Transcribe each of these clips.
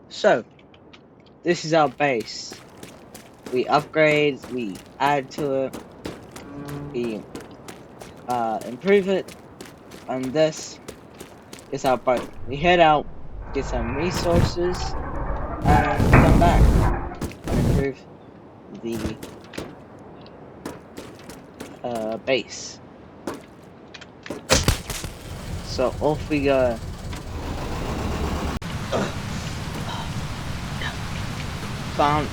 So, this is our base. We upgrade, we add to it, we improve it, and this is our boat. We head out, get some resources, and come back and improve the base. So off we go. Found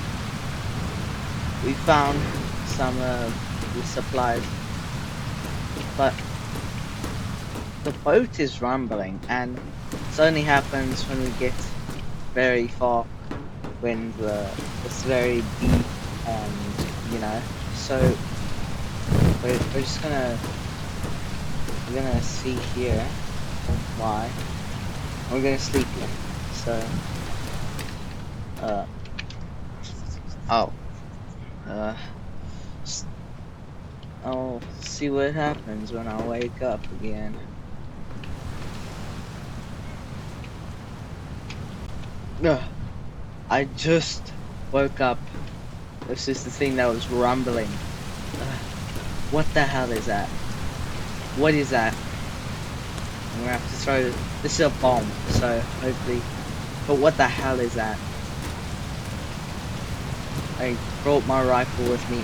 we found some of the supplies, but the boat is rumbling, and this only happens when we get very far, when it's very deep, and So we're just gonna see here why we're gonna sleep here. So oh uh I'll see what happens when I wake up again. Ugh. I just woke up. This is the thing that was rumbling. What the hell is that? What is that? I'm gonna have to throw this is a bomb, so hopefully. But what the hell is that? I brought my rifle with me.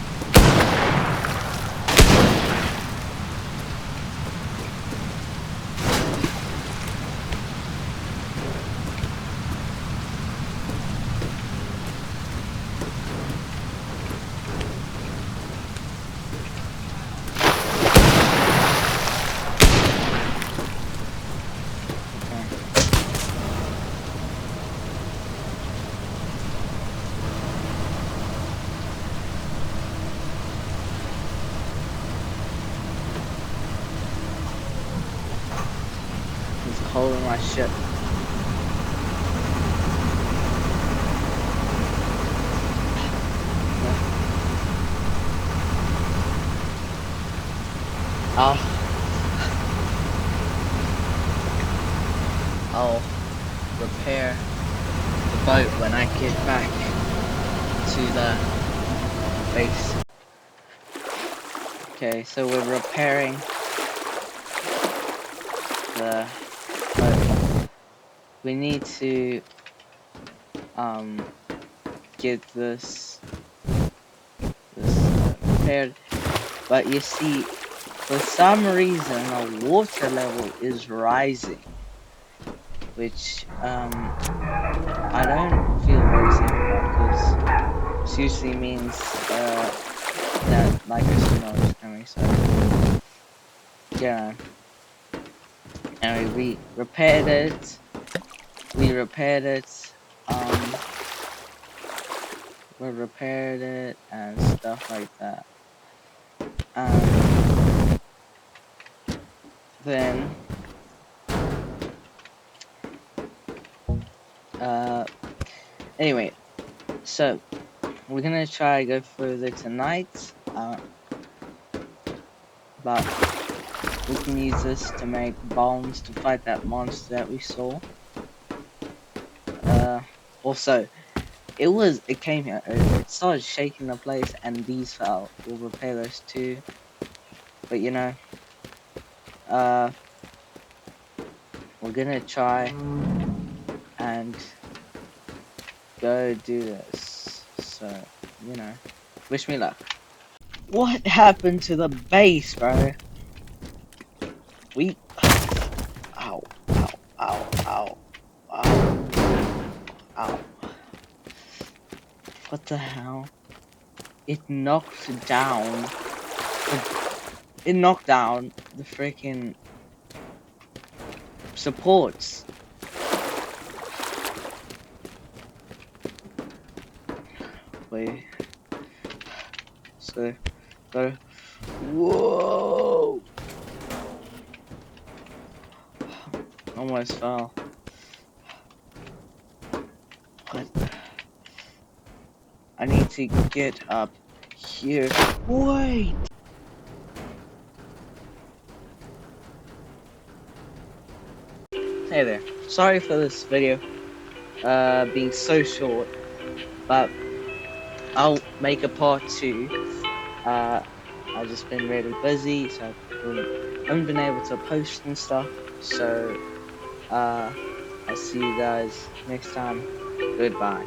There's a hole in my ship. I'll repair the boat when I get back to the base. Okay, so we're repairing the boat. We need to get this repaired, but you see, for some reason the water level is rising, which I don't feel very safe about, because this usually means that like a tsunami is coming. So yeah, and we repaired it. We repaired it. We repaired it and stuff like that. Then anyway, so we're gonna try to go further tonight, but we can use this to make bombs to fight that monster that we saw. Also, it came here, it started shaking the place, and these fell. We'll repair those too, but we're gonna try and go do this, so wish me luck. What happened to the base, bro? We ow, ow, ow, ow, ow, ow. What the hell? It knocked down the freaking supports. Wait. So, go. Whoa! Almost fell. What? I need to get up here. Wait! Hey there. Sorry for this video. being so short, but I'll make a part two. Uh, I've just been really busy, so haven't been able to post and stuff. So, I'll see you guys next time. Goodbye.